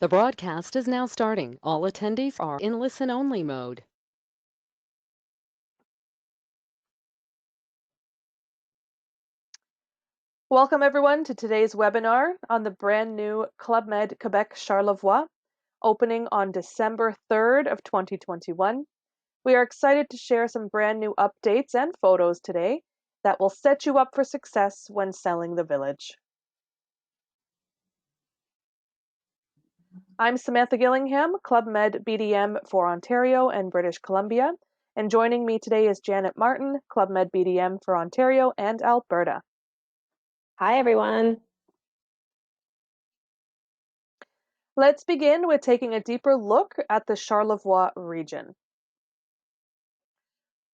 The broadcast is now starting. All attendees are in listen-only mode. Welcome everyone to today's webinar on the brand new Club Med Quebec Charlevoix, opening on December 3rd of 2021. We are excited to share some brand new updates and photos today that will set you up for success when selling the village. I'm Samantha Gillingham, Club Med BDM for Ontario and British Columbia, and joining me today is Janet Martin, Club Med BDM for Ontario and Alberta. Hi, everyone. Let's begin with taking a deeper look at the Charlevoix region.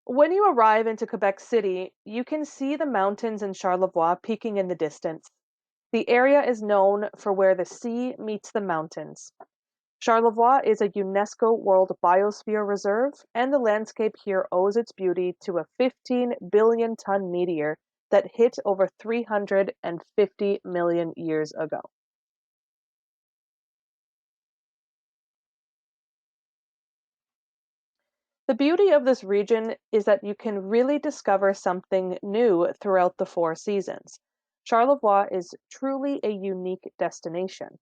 When you arrive into Quebec City, you can see the mountains in Charlevoix peeking in the distance. The area is known for where the sea meets the mountains. Charlevoix is a UNESCO World Biosphere Reserve, and the landscape here owes its beauty to a 15 billion ton meteor that hit over 350 million years ago. The beauty of this region is that you can really discover something new throughout the 4 seasons. Charlevoix is truly a unique destination.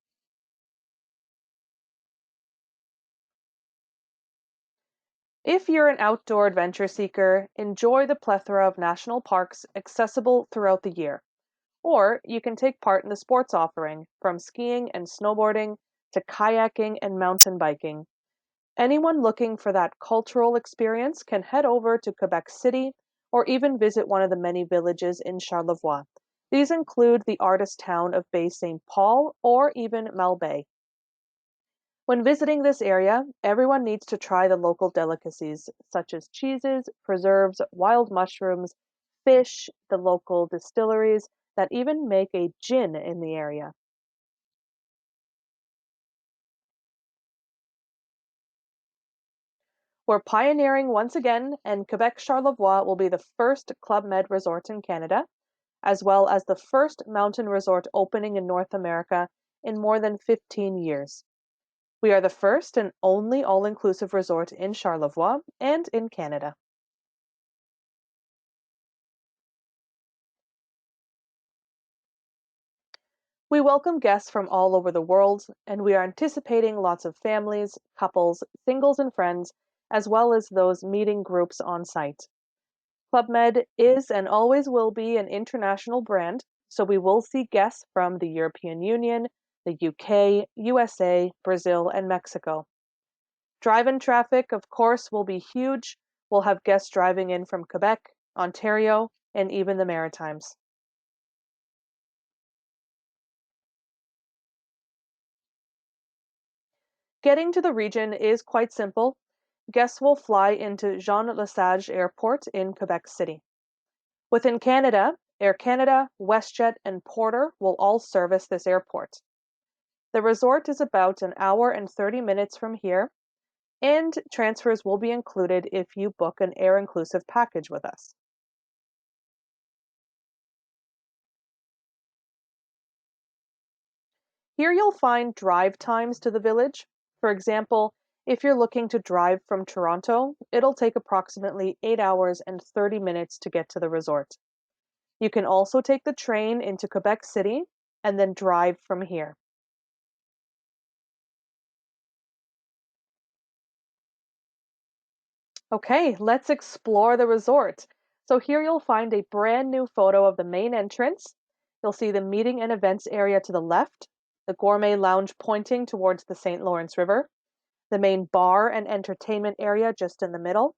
If you're an outdoor adventure seeker, enjoy the plethora of national parks accessible throughout the year. Or you can take part in the sports offering, from skiing and snowboarding to kayaking and mountain biking. Anyone looking for that cultural experience can head over to Quebec City or even visit one of the many villages in Charlevoix. These include the artist town of Bay St. Paul or even Malbay. When visiting this area, everyone needs to try the local delicacies such as cheeses, preserves, wild mushrooms, fish, the local distilleries that even make a gin in the area. We're pioneering once again, and Quebec Charlevoix will be the first Club Med resort in Canada, as well as the first mountain resort opening in North America in more than 15 years. We are the first and only all-inclusive resort in Charlevoix and in Canada. We welcome guests from all over the world, and we are anticipating lots of families, couples, singles, and friends, as well as those meeting groups on site. Club Med is and always will be an international brand, so we will see guests from the European Union, the UK, USA, Brazil, and Mexico. Drive-in traffic, of course, will be huge. We'll have guests driving in from Quebec, Ontario, and even the Maritimes. Getting to the region is quite simple. Guests will fly into Jean Lesage Airport in Quebec City. Within Canada, Air Canada, WestJet, and Porter will all service this airport. The resort is about an hour and 30 minutes from here, and transfers will be included if you book an air-inclusive package with us. Here you'll find drive times to the village. For example, if you're looking to drive from Toronto, it'll take approximately 8 hours and 30 minutes to get to the resort. You can also take the train into Quebec City and then drive from here. Okay, let's explore the resort. So here you'll find a brand new photo of the main entrance. You'll see the meeting and events area to the left, the gourmet lounge pointing towards the St. Lawrence River, the main bar and entertainment area just in the middle,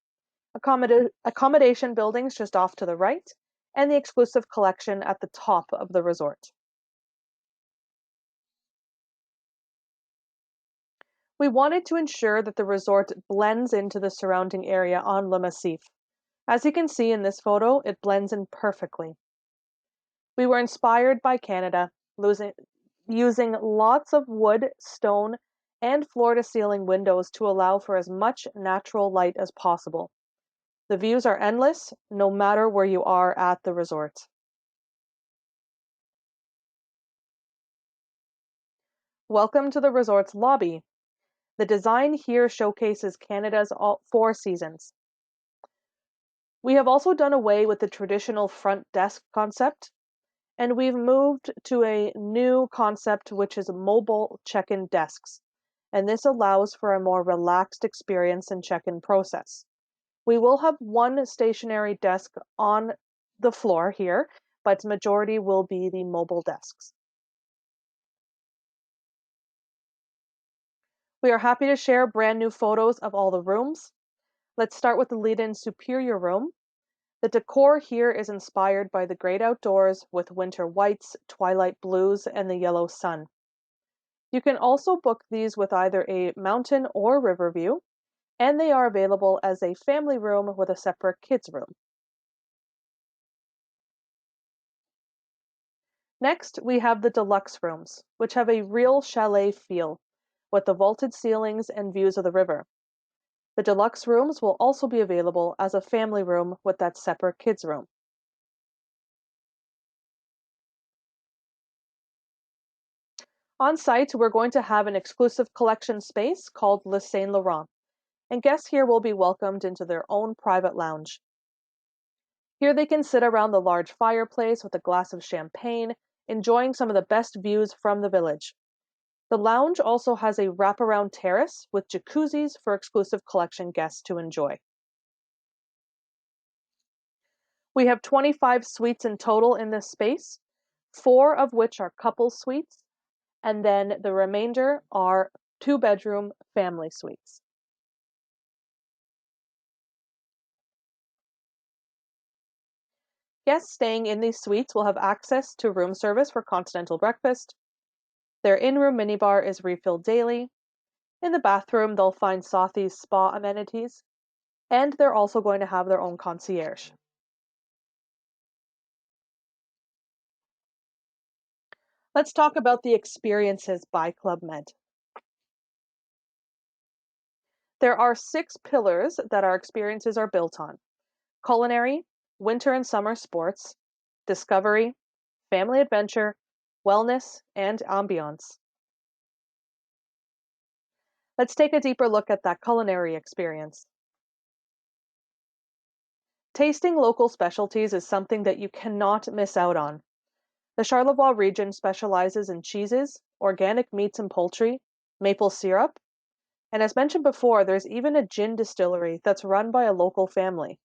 accommodation buildings just off to the right, and the exclusive collection at the top of the resort. We wanted to ensure that the resort blends into the surrounding area on Le Massif. As you can see in this photo, it blends in perfectly. We were inspired by Canada, using lots of wood, stone, and floor-to-ceiling windows to allow for as much natural light as possible. The views are endless, no matter where you are at the resort. Welcome to the resort's lobby. The design here showcases Canada's all four seasons. We have also done away with the traditional front desk concept, and we've moved to a new concept which is mobile check-in desks. And this allows for a more relaxed experience and check-in process. We will have one stationary desk on the floor here, but majority will be the mobile desks. We are happy to share brand new photos of all the rooms. Let's start with the lead-in superior room. The decor here is inspired by the great outdoors with winter whites, twilight blues, and the yellow sun. You can also book these with either a mountain or river view, and they are available as a family room with a separate kids room. Next, we have the deluxe rooms, which have a real chalet feel, with the vaulted ceilings and views of the river. The deluxe rooms will also be available as a family room with that separate kids room. On site, we're going to have an exclusive collection space called Le Saint Laurent, and guests here will be welcomed into their own private lounge. Here they can sit around the large fireplace with a glass of champagne, enjoying some of the best views from the village. The lounge also has a wraparound terrace with jacuzzis for exclusive collection guests to enjoy. We have 25 suites in total in this space, 4 of which are couple suites, and then the remainder are 2-bedroom family suites. Guests staying in these suites will have access to room service for continental breakfast. Their in-room minibar is refilled daily. In the bathroom, they'll find Sauthie's spa amenities, and they're also going to have their own concierge. Let's talk about the experiences by Club Med. There are 6 pillars that our experiences are built on: culinary, winter and summer sports, discovery, family adventure, wellness, and ambiance. Let's take a deeper look at that culinary experience. Tasting local specialties is something that you cannot miss out on. The Charlevoix region specializes in cheeses, organic meats and poultry, maple syrup, and as mentioned before, there's even a gin distillery that's run by a local family.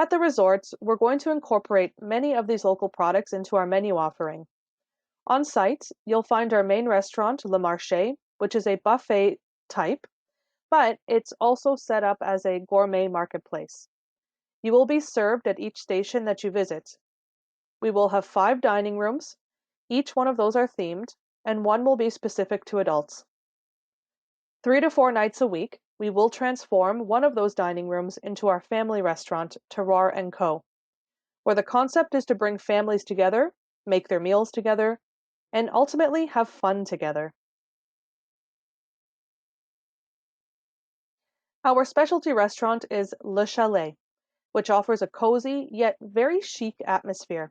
At the resorts, we're going to incorporate many of these local products into our menu offering. On site, you'll find our main restaurant, Le Marché, which is a buffet type, but it's also set up as a gourmet marketplace. You will be served at each station that you visit. We will have 5 dining rooms. Each one of those are themed, and one will be specific to adults. 3 to 4 nights a week, we will transform one of those dining rooms into our family restaurant, Terroir & Co., where the concept is to bring families together, make their meals together, and ultimately have fun together. Our specialty restaurant is Le Chalet, which offers a cozy yet very chic atmosphere.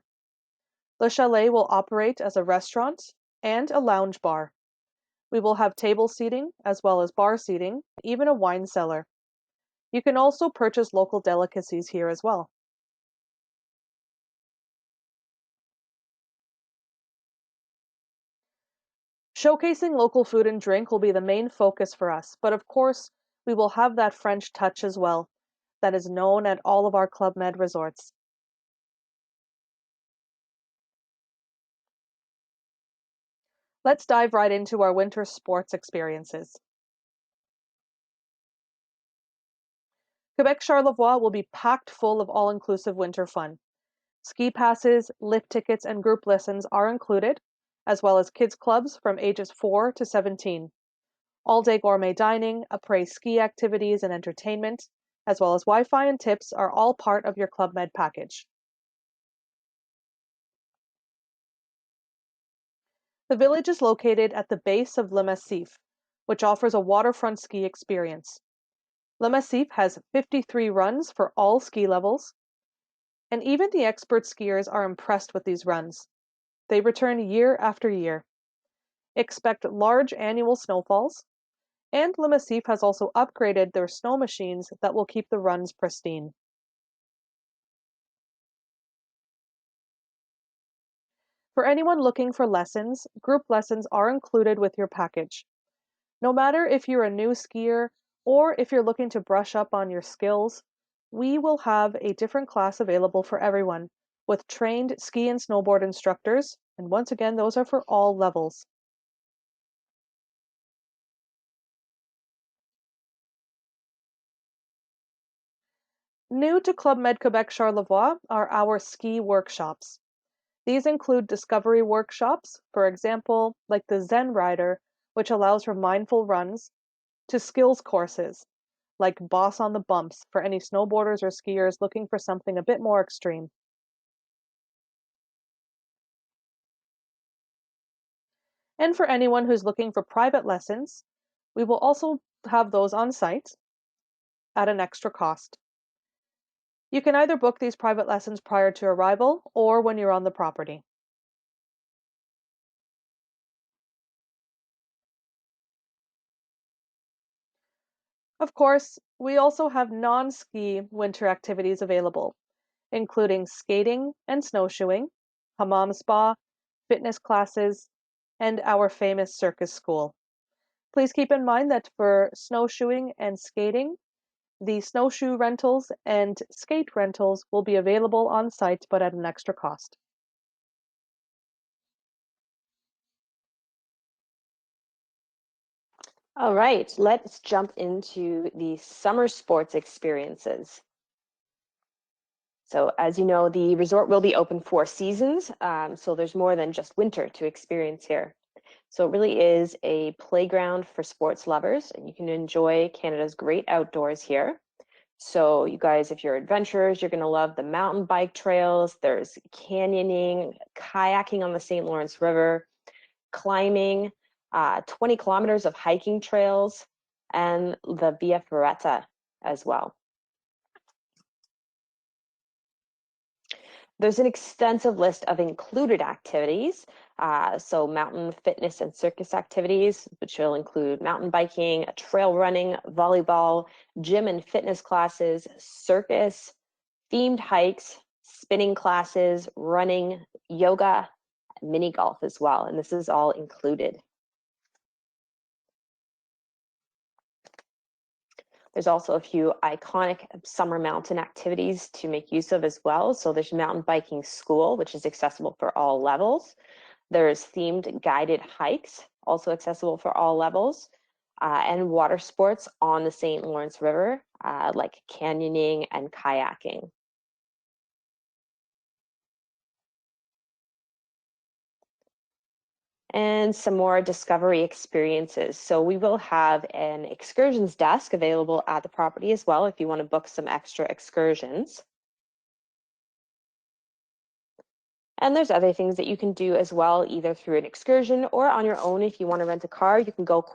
Le Chalet will operate as a restaurant and a lounge bar. We will have table seating as well as bar seating, even a wine cellar. You can also purchase local delicacies here as well. Showcasing local food and drink will be the main focus for us, but of course, we will have that French touch as well, that is known at all of our Club Med resorts. Let's dive right into our winter sports experiences. Quebec Charlevoix will be packed full of all-inclusive winter fun. Ski passes, lift tickets, and group lessons are included, as well as kids clubs from ages 4 to 17. All-day gourmet dining, après-ski activities and entertainment, as well as Wi-Fi and tips are all part of your Club Med package. The village is located at the base of Le Massif, which offers a waterfront ski experience. Le Massif has 53 runs for all ski levels. And even the expert skiers are impressed with these runs. They return year after year. Expect large annual snowfalls, and Le Massif has also upgraded their snow machines that will keep the runs pristine. For anyone looking for lessons, group lessons are included with your package. No matter if you're a new skier or if you're looking to brush up on your skills, we will have a different class available for everyone with trained ski and snowboard instructors, and once again, those are for all levels. New to Club Med Quebec Charlevoix are our ski workshops. These include discovery workshops, for example, like the Zen Rider, which allows for mindful runs, to skills courses, like Boss on the Bumps for any snowboarders or skiers looking for something a bit more extreme. And for anyone who's looking for private lessons, we will also have those on site at an extra cost. You can either book these private lessons prior to arrival or when you're on the property. Of course, we also have non-ski winter activities available, including skating and snowshoeing, hammam spa, fitness classes, and our famous circus school. Please keep in mind that for snowshoeing and skating, the snowshoe rentals and skate rentals will be available on site but at an extra cost. All right, let's jump into the summer sports experiences. So as you know, the resort will be open 4 seasons, so there's more than just winter to experience here. So it really is a playground for sports lovers, and you can enjoy Canada's great outdoors here. So you guys, if you're adventurers, you're going to love the mountain bike trails. There's canyoning, kayaking on the St. Lawrence River, climbing, 20 kilometers of hiking trails, and the Via Ferrata as well. There's an extensive list of included activities. So mountain fitness and circus activities, which will include mountain biking, trail running, volleyball, gym and fitness classes, circus, themed hikes, spinning classes, running, yoga, mini golf as well. And this is all included. There's also a few iconic summer mountain activities to make use of as well. So there's mountain biking school, which is accessible for all levels. There's themed guided hikes, also accessible for all levels, and water sports on the St. Lawrence River, like canyoning and kayaking. And some more discovery experiences. So we will have an excursions desk available at the property as well if you want to book some extra excursions. And there's other things that you can do as well, either through an excursion or on your own. If you want to rent a car, you can go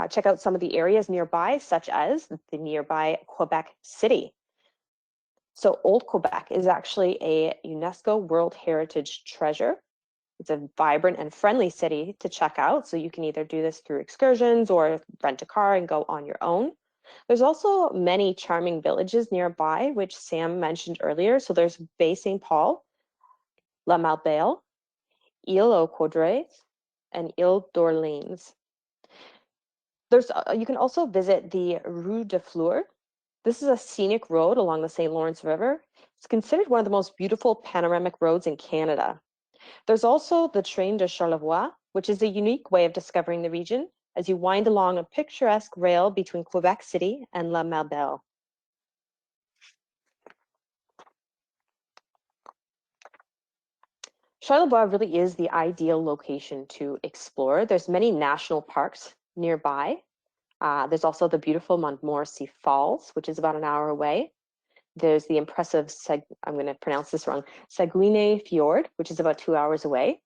check out some of the areas nearby, such as the nearby Quebec City. So Old Quebec is actually a UNESCO World Heritage Treasure. It's a vibrant and friendly city to check out. So you can either do this through excursions or rent a car and go on your own. There's also many charming villages nearby, which Sam mentioned earlier. So there's Bay St. Paul, La Malbelle, Ile aux Coudres, and Ile d'Orleans. You can also visit the Rue de Fleur. This is a scenic road along the St. Lawrence River. It's considered one of the most beautiful panoramic roads in Canada. There's also the Train de Charlevoix, which is a unique way of discovering the region as you wind along a picturesque rail between Quebec City and La Malbelle. Charlevoix really is the ideal location to explore. There's many national parks nearby. There's also the beautiful Montmorency Falls, which is about an hour away. There's the impressive, I'm going to pronounce this wrong, Saguenay Fjord, which is about 2 hours away.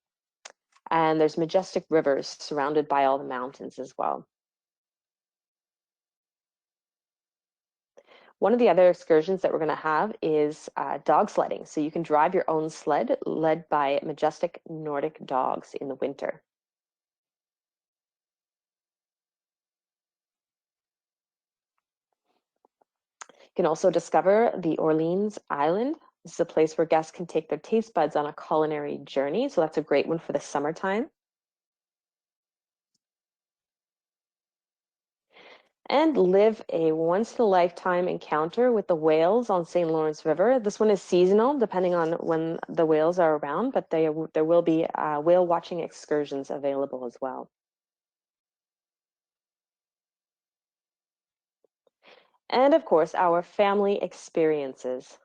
And there's majestic rivers surrounded by all the mountains as well. One of the other excursions that we're going to have is dog sledding. So you can drive your own sled led by majestic Nordic dogs in the winter. You can also discover the Orleans Island. This is a place where guests can take their taste buds on a culinary journey. So that's a great one for the summertime. And live a once-in-a-lifetime encounter with the whales on St. Lawrence River. This one is seasonal, depending on when the whales are around, but there will be whale watching excursions available as well. And of course, our family experiences.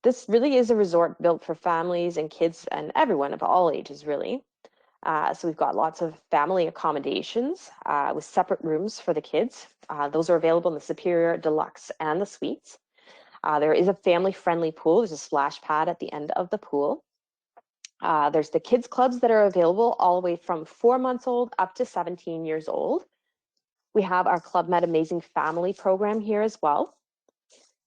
This really is a resort built for families and kids and everyone of all ages, really. So we've got lots of family accommodations with separate rooms for the kids. Those are available in the Superior, Deluxe, and the Suites. There is a family-friendly pool. There's a splash pad at the end of the pool. There's the kids clubs that are available all the way from 4 months old up to 17 years old. We have our Club Med Amazing Family program here as well.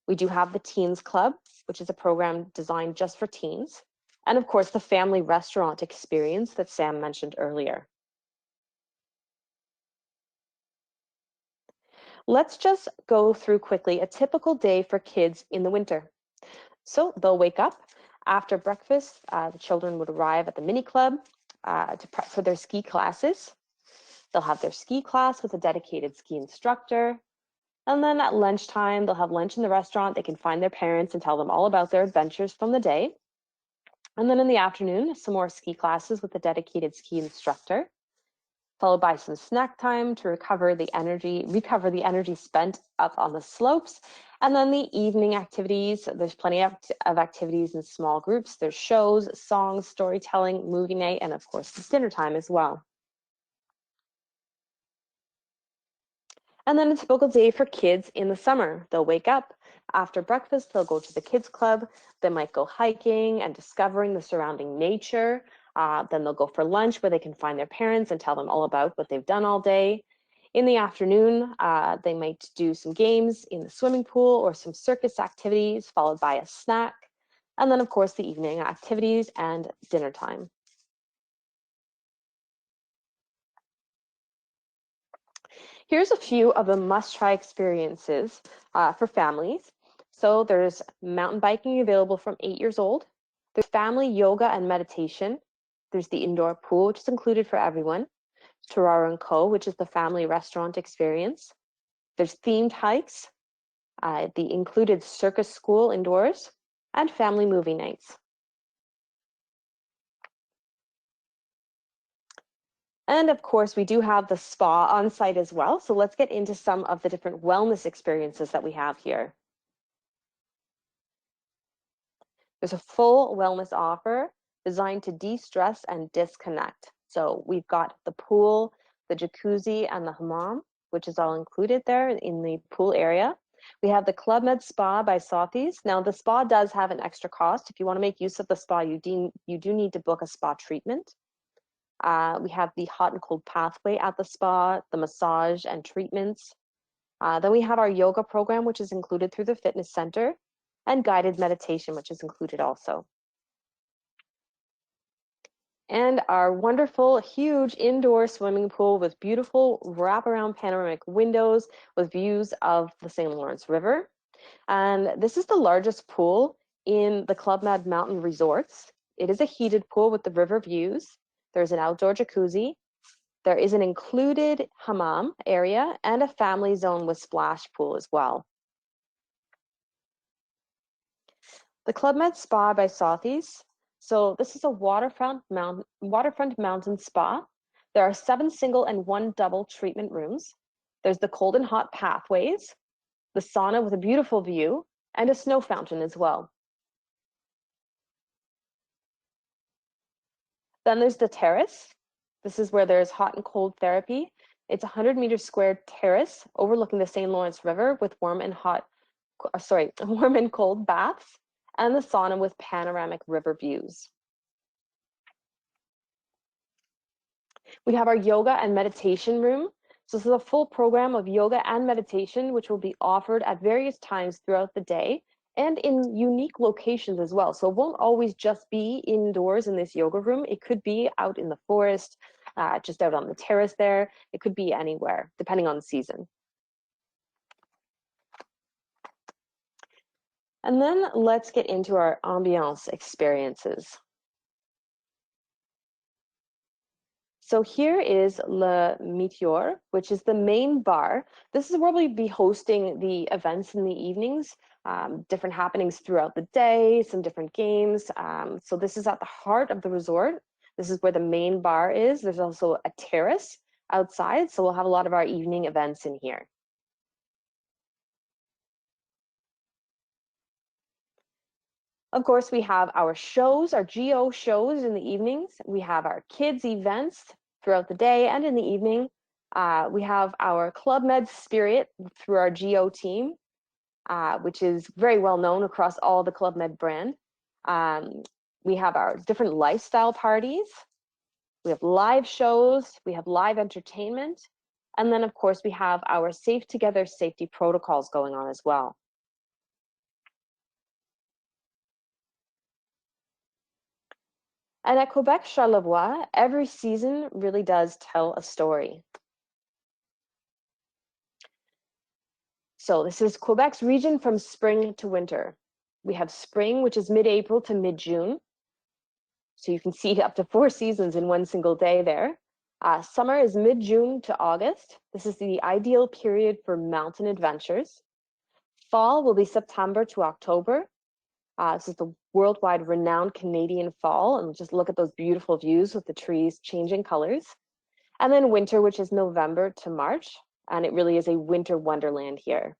We do have the Teens Club, which is a program designed just for teens. And of course, the family restaurant experience that Sam mentioned earlier. Let's just go through quickly a typical day for kids in the winter. So they'll wake up. After breakfast, the children would arrive at the mini club to prep for their ski classes. They'll have their ski class with a dedicated ski instructor. And then at lunchtime, they'll have lunch in the restaurant. They can find their parents and tell them all about their adventures from the day. And then in the afternoon, some more ski classes with a dedicated ski instructor, followed by some snack time to recover the energy spent up on the slopes. And then the evening activities, there's plenty of activities in small groups. There's shows, songs, storytelling, movie night, and of course, dinner time as well. And then a typical day for kids in the summer. They'll wake up. After breakfast, they'll go to the kids club. They might go hiking and discovering the surrounding nature. Then they'll go for lunch where they can find their parents and tell them all about what they've done all day. In the afternoon, they might do some games in the swimming pool or some circus activities, followed by a snack. And then, of course, the evening activities and dinner time. Here's a few of the must-try experiences for families. So there's mountain biking available from 8 years old. There's family yoga and meditation. There's the indoor pool, which is included for everyone. Toraro & Co., which is the family restaurant experience. There's themed hikes, the included circus school indoors, and family movie nights. And of course, we do have the spa on site as well. So let's get into some of the different wellness experiences that we have here. There's a full wellness offer designed to de-stress and disconnect. So we've got the pool, the jacuzzi, and the hammam, which is all included there in the pool area. We have the Club Med Spa by Sotheby's. Now, the spa does have an extra cost. If you want to make use of the spa, you do need to book a spa treatment. We have the hot and cold pathway at the spa, the massage and treatments. Then we have our yoga program, which is included through the fitness center, and guided meditation, which is included also. And our wonderful, huge indoor swimming pool with beautiful wraparound panoramic windows with views of the St. Lawrence River. And this is the largest pool in the Club Med Mountain Resorts. It is a heated pool with the river views. There's an outdoor jacuzzi. There is an included hammam area and a family zone with splash pool as well. The Club Med Spa by Sotheby's. So this is a waterfront mountain spa. There are 7 single and 1 double treatment rooms. There's the cold and hot pathways, the sauna with a beautiful view, and a snow fountain as well. Then there's the terrace. This is where there's hot and cold therapy. It's a 100-meter squared terrace overlooking the St. Lawrence River with warm and cold baths, and the sauna with panoramic river views. We have our yoga and meditation room. So this is a full program of yoga and meditation, which will be offered at various times throughout the day and in unique locations as well. So it won't always just be indoors in this yoga room. It could be out in the forest, just out on the terrace there. It could be anywhere, depending on the season. And then let's get into our ambiance experiences. So here is Le Meteor, which is the main bar. This is where we'll be hosting the events in the evenings, different happenings throughout the day, some different games. So this is at the heart of the resort. This is where the main bar is. There's also a terrace outside, so we'll have a lot of our evening events in here. Of course, we have our shows, our GO shows in the evenings. We have our kids events throughout the day and in the evening. We have our Club Med Spirit through our GO team, which is very well known across all the Club Med brand. We have our different lifestyle parties. We have live shows. We have live entertainment. And then, of course, we have our Safe Together safety protocols going on as well. And at Quebec Charlevoix, every season really does tell a story. So this is Quebec's region from spring to winter. We have spring, which is mid-April to mid-June. So you can see up to 4 seasons in one single day there. Summer is mid-June to August. This is the ideal period for mountain adventures. Fall will be September to October. This is the worldwide renowned Canadian fall, and just look at those beautiful views with the trees changing colors. And then winter, which is November to March, and it really is a winter wonderland here.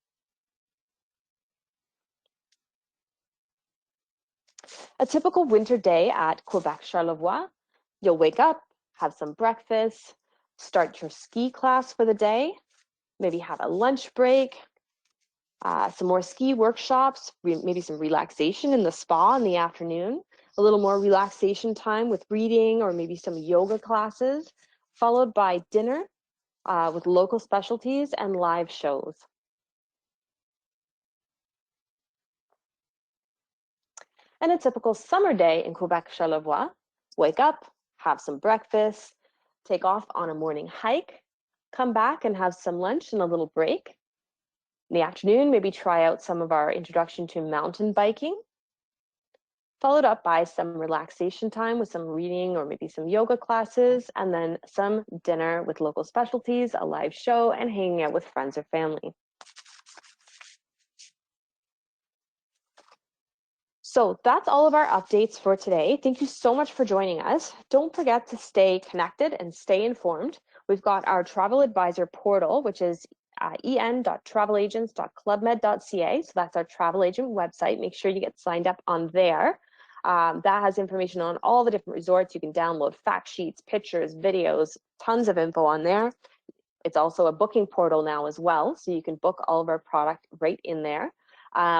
A typical winter day at Quebec Charlevoix, you'll wake up, have some breakfast, start your ski class for the day, maybe have a lunch break, some more ski workshops, maybe some relaxation in the spa in the afternoon, a little more relaxation time with reading or maybe some yoga classes, followed by dinner with local specialties and live shows. And a typical summer day in Quebec Charlevoix, wake up, have some breakfast, take off on a morning hike, come back and have some lunch and a little break. In the afternoon, maybe try out some of our introduction to mountain biking, followed up by some relaxation time with some reading or maybe some yoga classes, and then some dinner with local specialties, a live show, and hanging out with friends or family. So that's all of our updates for today. Thank you so much for joining us. Don't forget to stay connected and stay informed. We've got our travel advisor portal, which is en.travelagents.clubmed.ca. So that's our travel agent website. Make sure you get signed up on there. That has information on all the different resorts. You can download fact sheets, pictures, videos, tons of info on there. It's also a booking portal now as well, so you can book all of our product right in there.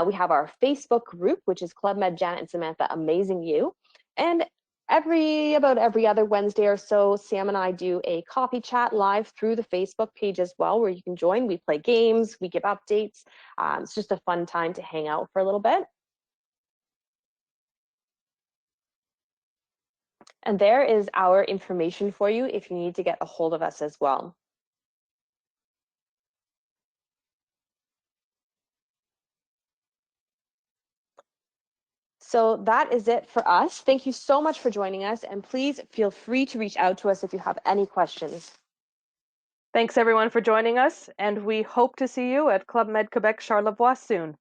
We have our Facebook group, which is Club Med Janet and Samantha Amazing You. And about every other Wednesday or so, Sam and I do a coffee chat live through the Facebook page as well, where you can join. We play games, we give updates. It's just a fun time to hang out for a little bit. And there is our information for you if you need to get a hold of us as well. So that is it for us. Thank you so much for joining us, and please feel free to reach out to us if you have any questions. Thanks everyone for joining us, and we hope to see you at Club Med Quebec Charlevoix soon.